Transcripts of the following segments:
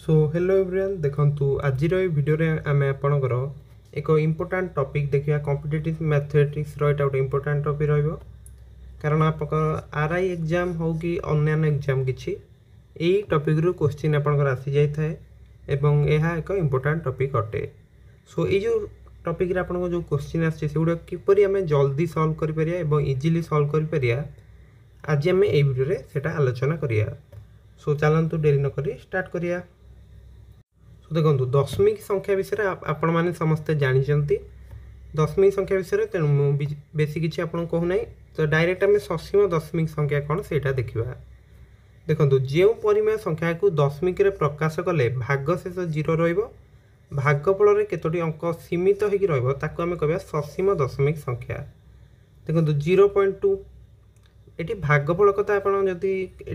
So hello everyone देखंतु आज video रे आमे आपनकर एक इम्पोर्टेंट टॉपिक देखिया कॉम्पिटिटिव मैथमेटिक्स रो एटा इम्पोर्टेंट टॉपिक रहइबो कारण आपनकर आरआई एग्जाम हो कि अन्य एग्जाम किछि एई टॉपिक रो क्वेश्चन आपनकर आसी जाय थाए एवं एहा एक इम्पोर्टेंट टॉपिक अटे। सो ए जो टॉपिक रे आपनको जो क्वेश्चन आछि सेउडा किपरि आमे जल्दी सॉल्व करि परिया एवं इजीली सॉल्व करि परिया आज आमे ए वीडियो रे सेटा आलोचना करिया। सो चलंतु देरी न करी स्टार्ट करिया। सो देखो दशमिक संख्या विषय आपण मैंने समस्ते जानते दशमिक संख्या विषय तेणु बेसी किसी आपको कहूना तो डायरेक्ट आम ससीम दशमिक संख्या कौन से देखा। देखो जो परिमेय संख्या को दशमिक प्रकाश कले भागशेष 0 रगफल केतोटी अंक सीमित होमें कह ससीम दशमिक संख्या। देखो 0.2 ये भागफल कथा आपड़ी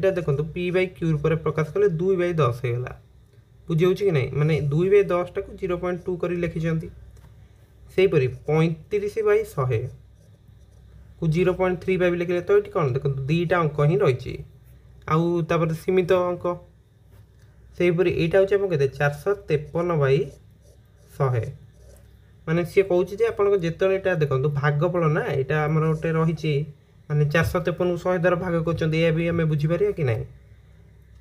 देखो p/q प्रकाश कले 2/10 होगा बुझे कि नहीं माने 2/10 टाक 0.2 कर लिखिं से 35/100 को 0.35 लिखिले तो ये कौन देखो दुईटा अंक ही रही आउे सीमित अंक से यहाँ हूँ के 453/100 माने सी कौन जो ये देखो भागफल ना यहाँ आम गोटे रही माने 453 को 100 द्वारा भाग कर बुझीपर कि नहीं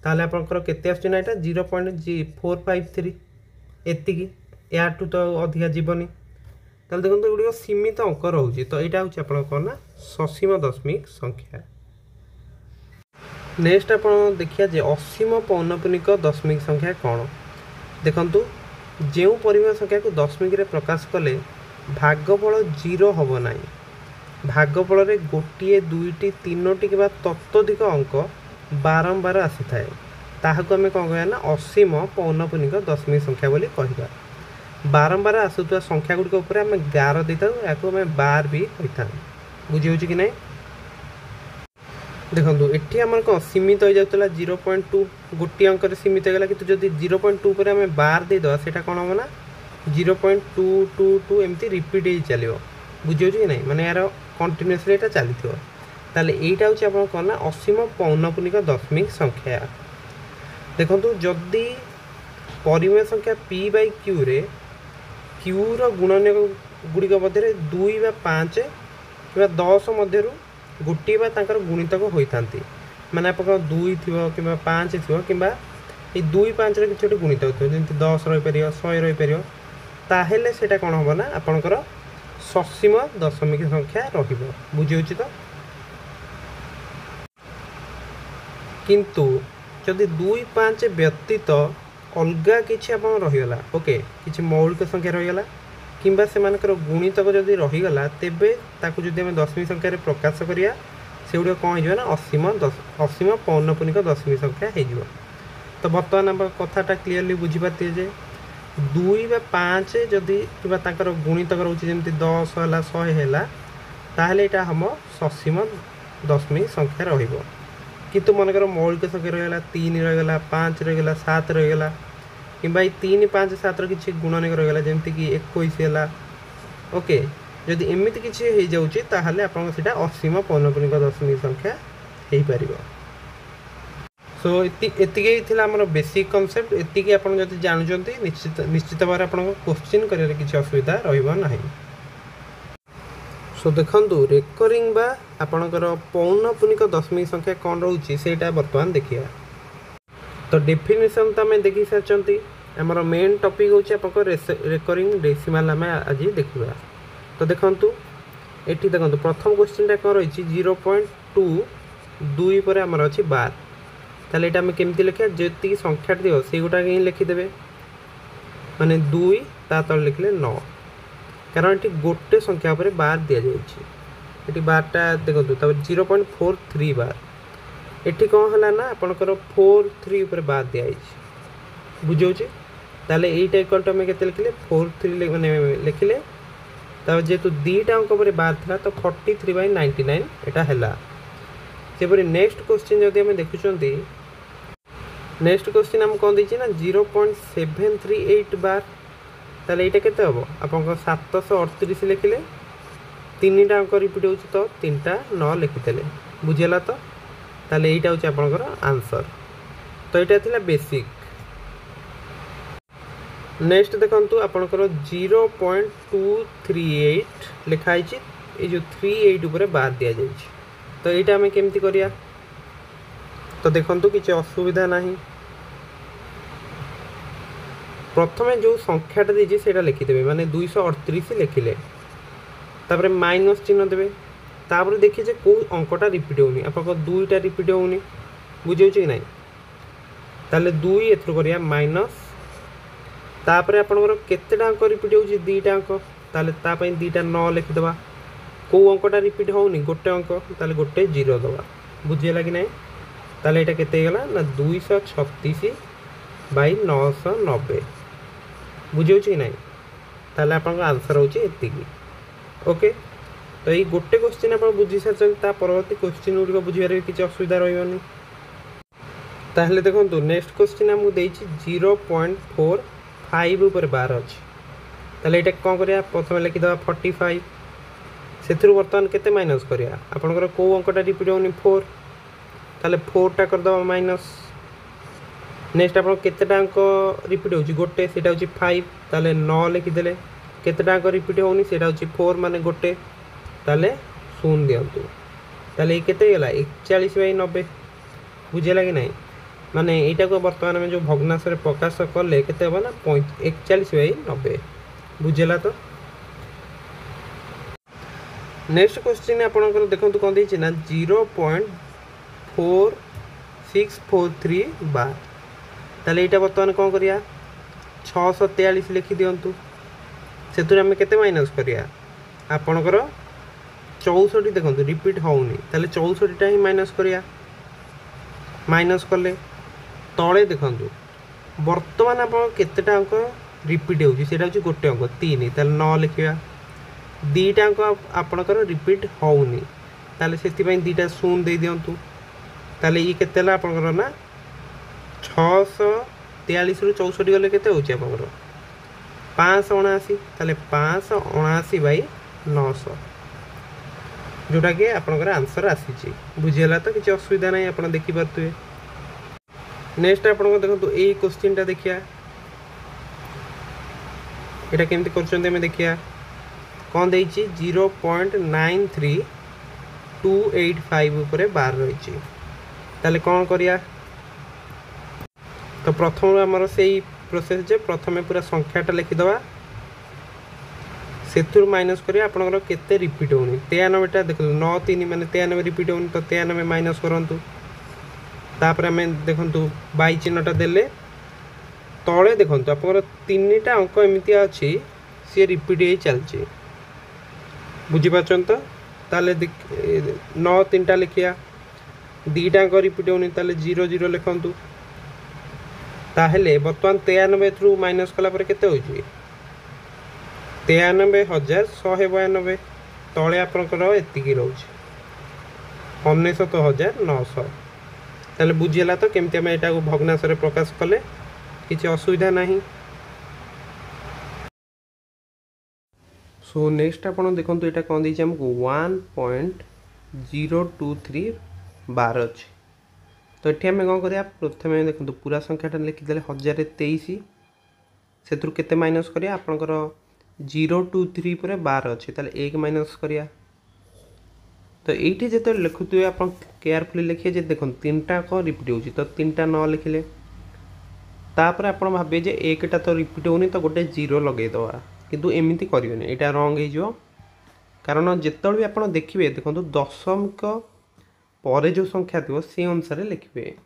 ताले आपनकर केते आछी ना एटा 0.453 एतिकी या टू तो अधिका जीवनी ताले देखो गुडी सीमित अंक रहउची तो एटा होची आपन कोना ससीम दशमिक संख्या। नेक्स्ट आपन देखिया जे असीम पौनपुनिक दशमिक संख्या कोन देखंतु जेउ परिमेय संख्या को दशमिक रे प्रकाश कले भागफल 0 होबो नाही भागफल रे गोटिए दुईटी तीनोटी के तत्वधिक अंक बारंबार आसी थाए ताहाको आमे कौन कहना असीम पौनपुनिक दशमिक संख्या बोली कहवा। बारंबार आसुवा संख्या गुड़िक उपर आमे गार देता या बार भी कही बुझे कि नहीं। देखो ये आम कौन सीमित हो जाता 0.2 गोटे अंक सीमित होगा कि जब 0.2 पर आम बार देदेवा से कौन हम ना 0.222 एमती रिपीट हो चलो बुझे कि नहीं माने यार कंटिन्यूअसली ये चली ताले एटा होची आपन कोन ना असीम पौनपुनिक दशमिक संख्या। देखंतु जदि परिमेय संख्या p/q रे q रो गुणन गुड़िक मध्य 2 बा 5 कि 10 मध्य गोटे बा तांकर गुणितक होइथांती माने आप 2 थिबो कि 5 थिबो कि 2 5 रे किछोटी गुणितक थिबो जेंति 10 रहि परियो 100 रहि परियो ताहेले सेटा कोन होबो ना आपनकर ससीम दशमिक संख्या रहिबो बुझियोछि तो। किंतु जदि 2 5 व्यतीत अलगा किसी आप रहीगला ओके किसी मौलिक संख्या रहीगला किंबा से गुणितक जदि रहीगला तेबे ताकू जदि आम दशमिक संख्या प्रकाश करिया से गुड़ कौन हो असीम पौनपुनिक दशमिक संख्या हो। तो बर्तमान आम कथाटा क्लीयरली बुझीपारे जे 2 बा 5 जदि कि गुणितक रोचे जमी 10 है 100 है ताहले एटा हम ससीम दशमिक संख्या रहिबो। किंतु मनकर मौलिक संख्या रहीगला 3 रहीगला 5 रहीगला 7 रहीगला कि 3 5 7 किसी गुणन रहीगला जमती कि 21 है ओके जदि एमती किसी हो जाउची ताहले आपन सेटा असीम पौनपुनिक दशमिक संख्या हो पार। सो एतिके थिला हमर बेसिक कांसेप्ट एतिके आपन जदि जानुचंती निश्चित भाव आपन क्वेश्चन करियर किसी असुविधा रहइबो नाही। सो देखंतु रेकरिंग बा आपणकर पौनपुनिक दशमिक संख्या कौन रोचे सेटा बर्तमान देखिया। तो डेफिनेशन तो आम देखी सारी आमर मेन टॉपिक होची आपको रेकरिंग डेसिमाल आम आज देखा। तो देखंतु एठी देखंतु प्रथम क्वेश्चन कौन रही 0.2 पर आमर अच्छी बार ताले एटा आम केमती लिखा जी संख्या दियो से गोटा ही लिखिदेवे माने 2 ता तले लिखले 9 कारण ये गोटे संख्या पर बार दि जाए बारटा देखो तब 0.43 बार ये कौन है ना आपंकर 43 पर बार दिखाई बुझे ताले यहीटा इक्वल टू आम के लिखिले 43 मैंने लिखिले तब जेहेतु दुईटा अंक पर बार था तो 43/99 यहाँ है। सेपरी नेक्स्ट क्वेश्चन जदि आम देखुं नेक्स्ट क्वेश्चन आम कौन देना 0.738 बार ताले यहाँ केते हम आप 738 लिखिले 3टा अंक रिपीट हो तो 3टा 9 लिखिले बुझेगा तो ताले यहाँ हूँ आपंकर आंसर। तो यहाँ था बेसिक नेक्स्ट देखो आपंकर 0.238 लिखाई ये जो 38 उपर बार दि जाए तो यहाँ आम केमती करिया तो देखो किसी असुविधा नहीं प्रथम जो संख्याटा देती से लिखिदे माने 238 लिखिले तापर माइनस चिन्ह देवे तापर देखिए जे कौ अंकटा रिपीट होनी आप दुईटा रिपीट होनी बुझे कि ना ताले 2 एथर करिया माइनस तापर आपनकर केतेटा अंक रिपीट हो दीटा अंक ताले तापई दीटा 9 लिखिदेवा कौ अंकटा रिपीट होनी गोटे अंक ताले गोटे 0 दवा बुझेगा कि ना ताले एटा केते गला ना 236 बाई 990 बुझे कि ना ताले आपन आंसर होची एतिकी ओके तो ये गोटे क्वेश्चन आप बुझी सारी परवर्ती क्वेश्चन गुड़िक बुझे किसी असुविधा रही ताहले देखो नेक्स्ट क्वेश्चन आमको देछि 0.45 ऊपर बार अच्छी ताले ये कौन करिया प्रथम लिखिदेवा 45 से बर्तमान केते माइनस करिया आपनकर कौ अंकटा रिपीट होनी 4 ताले 4टा करदवा माइनस नेक्स्ट आप केतेटा अंक रिपीट होची गोटे सेटा होची 5 ताले 9 लिखिदेले केतेटा अंक रिपीट होनी सेटा होची 4 माने गोटे ताले 0 दियंतु ताले केते गला 41/90 बुझेला कि नहीं माने एटा को वर्तमान में जो भग्नांश रे प्रकाश कले केते हो ना 41/90 बुझेला तो नेक्स्ट क्वेश्चन आपनकर देखंतु कोन देछि ना 0.4643 बार ताले एटा वर्तमान कोन करिया 643 लिखि दियंतु सेतुरे हम केते माइनस करिया आपनकर 64 देखंतु रिपीट होउनी ताले 64टा ही माइनस करिया माइनस कले तले देखंतु वर्तमान आप केतेटा अंक रिपीट होउची सेटा होची गोटे अंक 3 ताले 9 लिखिया दीटा अंक आपनकर रिपीट होउनी ताले सेति पई दीटा 0 दे दियंतु ताले ये केतेला आपनकर ना 643 रु 64 गले केते होची आपनकर 579 ताले 579 बाई 900 जोटा कि आपनकर आंसर आसी बुझेला तो किसी असुविधा नहीं आप देखी पारे नेक्स्ट आप देखो ये क्वेश्चन देखिया यहाँ केमती कर देखिया कौन दे 0.93285 ऊपर बार रही ताले कौन करिया तो प्रथम आमर से प्रोसेस जे प्रथम पूरा संख्याटा लिखिदवा से माइनस करिया आपनकर केते रिपीट होनी 93टा देख 9 3 माने 93 रिपीट होनी तो 93 माइनस करंतु तापर आम देखंतु बाई चिन्हटा देले तले देखंतु आपनकर 3टा अंक एमिति अछि से रिपीट हे चलछि बुझी पाछन तो ताले 9 3टा लिखिया दीटा अंक रिपीट होनी ताले 0 0 लिखंतु ताहेले वर्तमान 93 थ्रू माइनस कला पर केते होछि 93,192 तले आपनकर एतिकी रोच 19,900 ताले बुझिला तो केमती आम एटा को भग्नांश रे प्रकाश कले किसी असुविधा नहीं सो नेक्स्ट आप देखो यहाँ कौन दे आमको 1.023 बार अच्छे तो ये आम कौन करिया प्रथम देखो पूरा संख्याटा लिखिदे 1023 से केते माइनस करिया आपनकर 023 पर बार अच्छे ताले 1 माइनस करिया तो ये जो लिखुए आप केयरफुली लिखिए जे देखो 3टा कौन रिपीट होची तो 3टा 9 लिखिले तापर आप भावे जे 1टा तो रिपीट होनी तो गोटे 0 लगे दवा किंतु एमती करियोनी एटा रॉन्ग हो कारण जिते भी आप देखिए देखो दशमिक पर जो संख्या थी से अनुसार लिखिए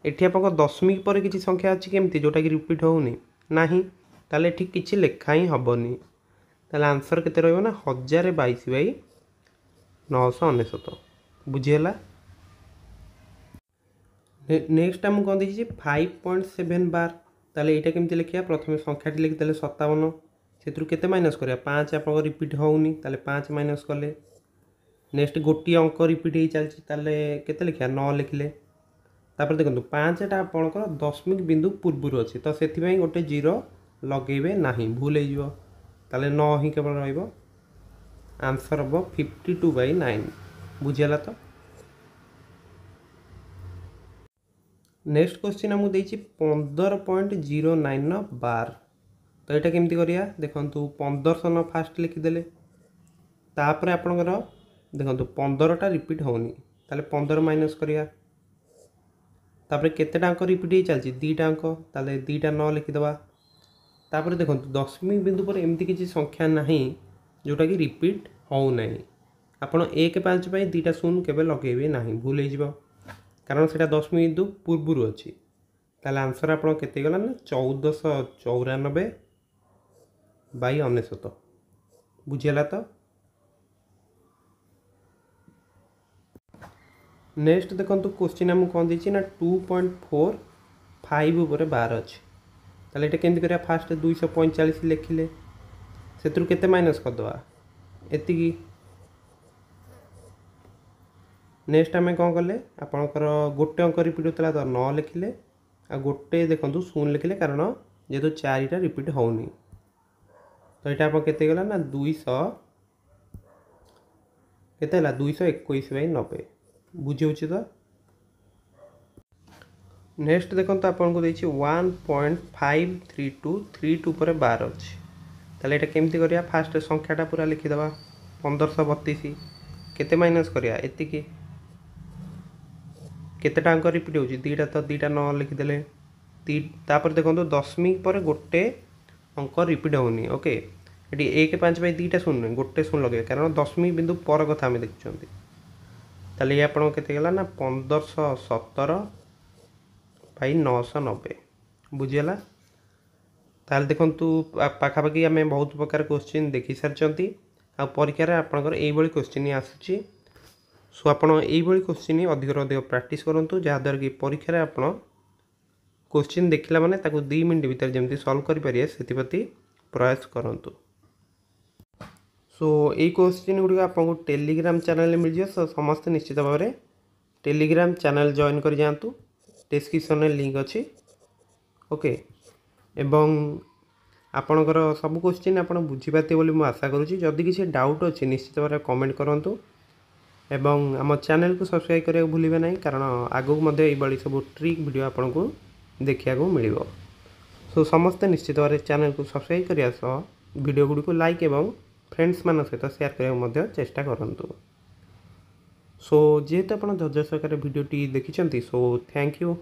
एटी आप दशमिक पर किसी संख्या अच्छी केमती जोटा कि रिपीट होनी नहीं ताले ठीक किसी लेखा ही हेनी ताले आंसर केते रहइबो ना 1022/999 बुझीगला नेक्स्ट आम कौन देखिए 5.7 बार ताले यहाँ केमती लिखिया प्रथम संख्याटी लिखिदे 57 से केते माइनस करिया 5 आप रिपीट होनी ताले 5 माइनस कले नेक्स्ट गोटी अंक रिपीट हो चलती ताले केते लिखिया 9 लिखिले तापर देखो 5टा आपनकर दशमिक बिंदु पूर्व अच्छी तो से गोटे 0 लगेबे नहीं भूल हो ताले 9 ही केवल रहिबो आंसर हम 52/9 बुझीगला तो नेक्स्ट क्वेश्चन आमको देछि 15.09 बार तो यहाँ केमती करिया देखु 1500 फास्ट लिखिदेले तापर आपणकर देखो 15टा रिपीट होनी ताले 15 माइनस करिया तापर केतेटा अंक रिपीट ही चलती 2टा अंक ताले 2टा 9 लिखिदेवा तापर देखो दशमिक बिंदु पर एमती किसी संख्या नहीं जोटा कि रिपीट हो नहीं आपण 1 5 पाई 2टा शून्य केबे लगेबे नहीं भूल हो कारण से दशमिक बिंदु पूर्व अच्छी ताले आंसर आप केते गला ना 1494 बाई 99 बुझीगला तो। नेक्स्ट देखो क्वेश्चन आमको कौन देछि ना 2.45 ऊपर 12 अच्छी ताले एटा केमती करिया फास्ट 245 लिखिले सेतरु केते माइनस करदवा एतिकी। नेक्स्ट आम कौन कले आपणकर गोटे अंक रिपीट होता तो 9 लिखिले आ गोटे देखो शून्य लिखिले कारण जेहेतु 4टा रिपीट होनी तो यहाँ आप केते गला ना 200 केते 221 बाई 90 बुझे तो। नेक्स्ट देखो आपको देखिए 1.53232 पर 12 अच्छी ताले यहाँ केमती करिया फास्ट संख्याटा पूरा लिखिदेवा 1532 केते माइनस करिया एतिकी केतेटा अंक रिपीट होची 2टा तो 2टा 9 लिखिदेले तापर देखो दशमिक पर गोटे अंक रिपीट होनी ओके ये 1 5 बाई 2टा शून्य गोटे शून्य लगे कारण दशमिक बिंदु पर कथा आम देखुं ताले ये आपको केते गला ना 1517 बाई 990 बुझीगला ताल देखु पाखापाखि आम बहुत प्रकार क्वेश्चन देखी सारी आ परीक्षार आपंकर यही क्वेश्चन आसूँ सो आप क्वेश्चन अधिक अधिक प्रैक्टिस करूँ जहाँद्वारा कि परीक्षार आप क्वेश्चन देखला माने 2 मिनट भीतर जमी सल्व करें से प्रयास करूँ। सो यही क्वेश्चन गुड़िक आपको टेलीग्राम चैनल मिल जाए सो समस्त निश्चित भाव में टेलीग्राम चैनल जॉइन कर जातु डिस्क्रिप्शन में लिंक अच्छी ओके एवं आपणकर सब क्वेश्चन आप बुझीपाते मुझे आशा करुँची जदि किसी डाउट अच्छी निश्चित भाव में कमेंट करूँ एवं आम चैनल को सब्सक्राइब करने को भूलिए नहीं कारण आगक ये सब ट्रिक वीडियो आपन को देखा मिल सो समस्ते निश्चित भाव में चैनल को सब्सक्राइब करने सह वीडियो गुड़ी को लाइक एवं फ्रेंड्स मान सहित शेयर करने चेष्टा करूँ। सो जेहेतु आप धैर्य सहकार वीडियोटी देखी सो थैंक यू।